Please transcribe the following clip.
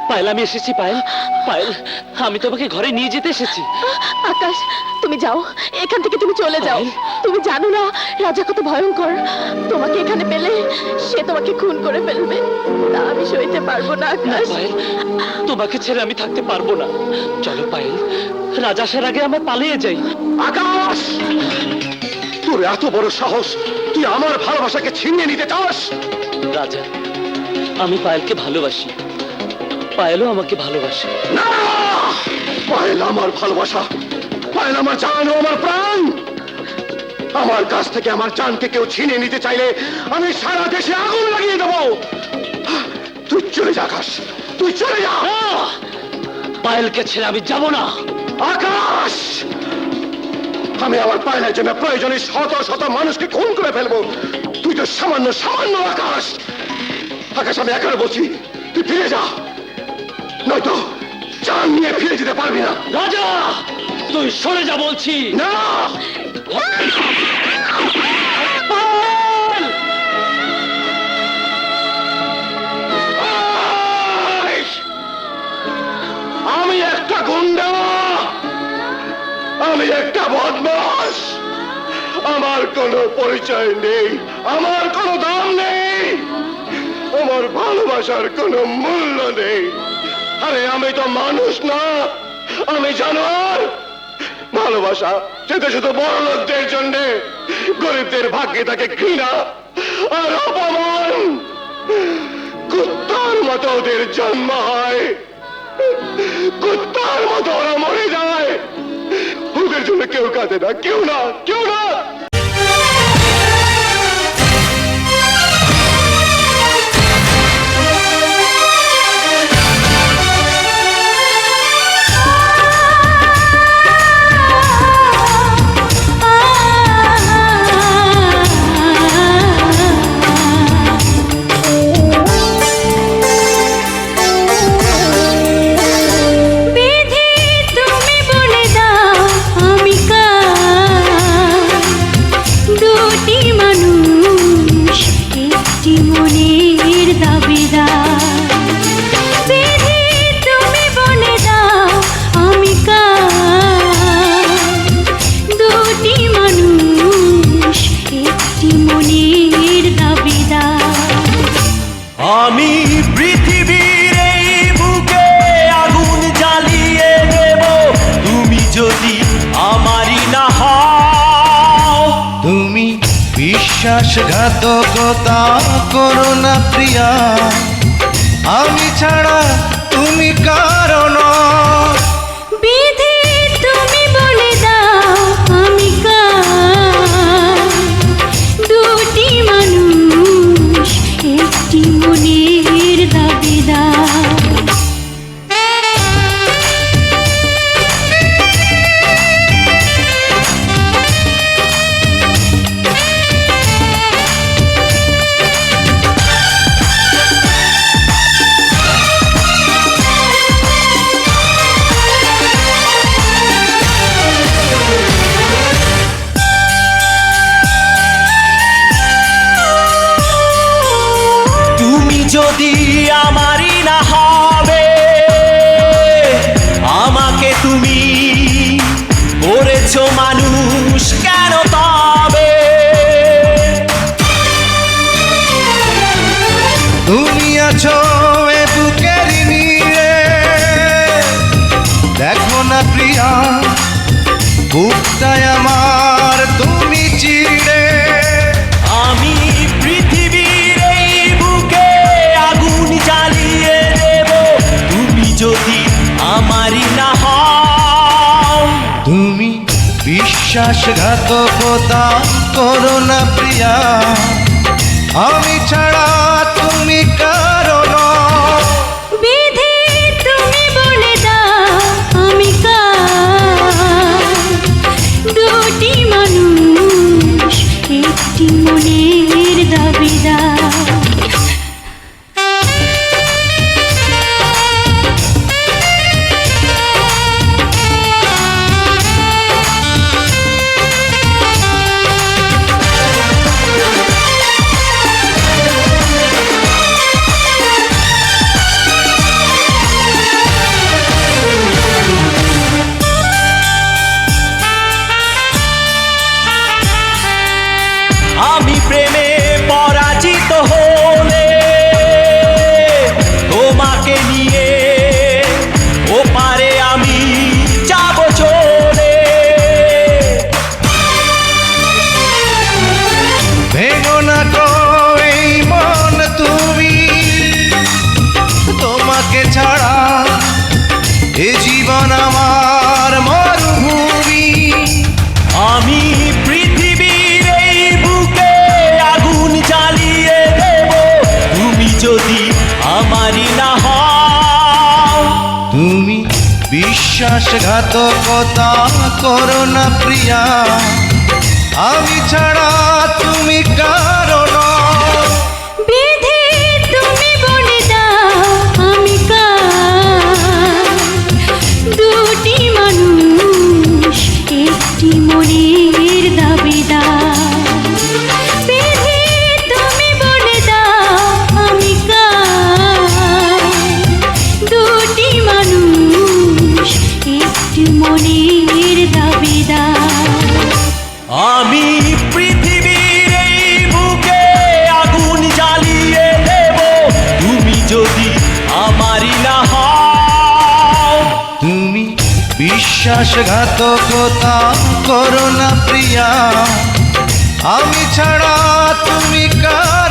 পায়েল, আমি এসেছি। পায়েল, পায়েল, আমি তোমাকে ঘরে নিয়ে যেতে এসেছি। আকাশ, তুমি যাও এখান থেকে, তুমি চলে যাও। তুমি জানো না রাজা কত ভয়ঙ্কর। তোমাকে এখানে পেলে সে তোমাকে খুন করে ফেলবে। তা আমি সইতে পারবো না আকাশ। পায়েল, তোমাকে ছেড়ে আমি থাকতে পারবো না। চলো পায়েল, রাজা আসার আগে আমরা পালিয়ে যাই। আকাশ, তোর এত বড় সাহস, তুই আমার ভালোবাসাকে ছিনিয়ে নিতে চাস? রাজা, আমি পায়েলকে ভালোবাসি, পায়েলও আমাকে ভালোবাসে। না, পায়েল আমার ভালোবাসা, পায়েল আমার জান ও আমার প্রাণ। আমার কাছ থেকে আমার জানকে কেউ ছিনিয়ে নিতে চাইলে আমি সারা দেশে আগুন লাগিয়ে দেবো। তুই চলে যা আকাশ, তুই চলে যা। পায়েলকে ছেড়ে আমি যাব না। আকাশ, আমি আমার পায়েলের জন্য প্রয়োজনে শত শত মানুষকে খুন করে ফেলবো। তুই তো সামান্য সামান্য আকাশ। আকাশ, আমি একা বলছি, তুই ফিরে যা, নয়তো জান নিয়ে ফিরে যেতে পারবি না। রাজা, তুই সরে যা বলছি। না, পায়েল! আমি একটা গুন্ডা, আমি একটা বদমাশ। আমার কোনো পরিচয় নেই, আমার কোনো দাম নেই, আমার ভালোবাসার কোনো মূল্য নেই। আরে আমি তো মানুষ না, আমি জানোয়ার। ভালোবাসা সেটা শুধু বড় লোকদের জন্য, গরিবদের ভাগ্যে থাকে ঘৃণা আর অপমান। কুত্তার মতো ওদের জন্ম হয়, কুত্তার মতো ওরা মরে যায়। ওদের জন্য কেউ কাঁদে না, কেউ না, কেউ না। আমি পৃথিবীর এই বুকে আগুন জ্বালিয়ে দেব, তুমি যদি আমারই না হও। তুমি বিশ্বাসঘাতকতা করো না প্রিয়া, আমি ছাড়া তুমি কারণ। বিধি তুমি বলে দাও আমি কার, দুটি মানুষ একটি মনের দাবিদার। যদি আমারই না হবে, আমাকে তুমি করেছো মানুষ কেন তবে? তুমি আছো এ বুকের নিয়ে, দেখো না প্রিয়া বুকটায় আমার তুমি চিড়ে। আমি পৃথিবীর এই বুকে আগুন জ্বালিয়ে দেব, তুমি যদি আমারই না হও। তুমি বিশ্বাসঘাতকতা করো না প্রিয়া, আমি ছাড়া তুমি কারণ। বিধি তুমি বলে দাও আমি কার, দুটি মানুষ একটি মনের দাবিদার। তোমাকে ছাড়া এ জীবন আমার মরুভূমি। আমি পৃথিবীর এই বুকে আগুন জ্বালিয়ে দেব তুমি যদি আমারই না হও। তুমি বিশ্বাসঘাতকতা করো না প্রিয়া, আমি ছাড়া তুমি কারো নও। বিধি তুমি বলে দাও আমি কার, দুটি মানুষ একটি মনের দাবিদার। বিধি তুমি বলে দাও আমি কার, দুটি মানুষ একটি মনের দাবিদার। আমি পৃথিবীর এই বুকে আগুন জ্বালিয়ে দেব তুমি যদি আমারই না হও। তুমি বিশ্বাসঘাতকতা করো না প্রিয়া, আমি ছাড়া তুমি কার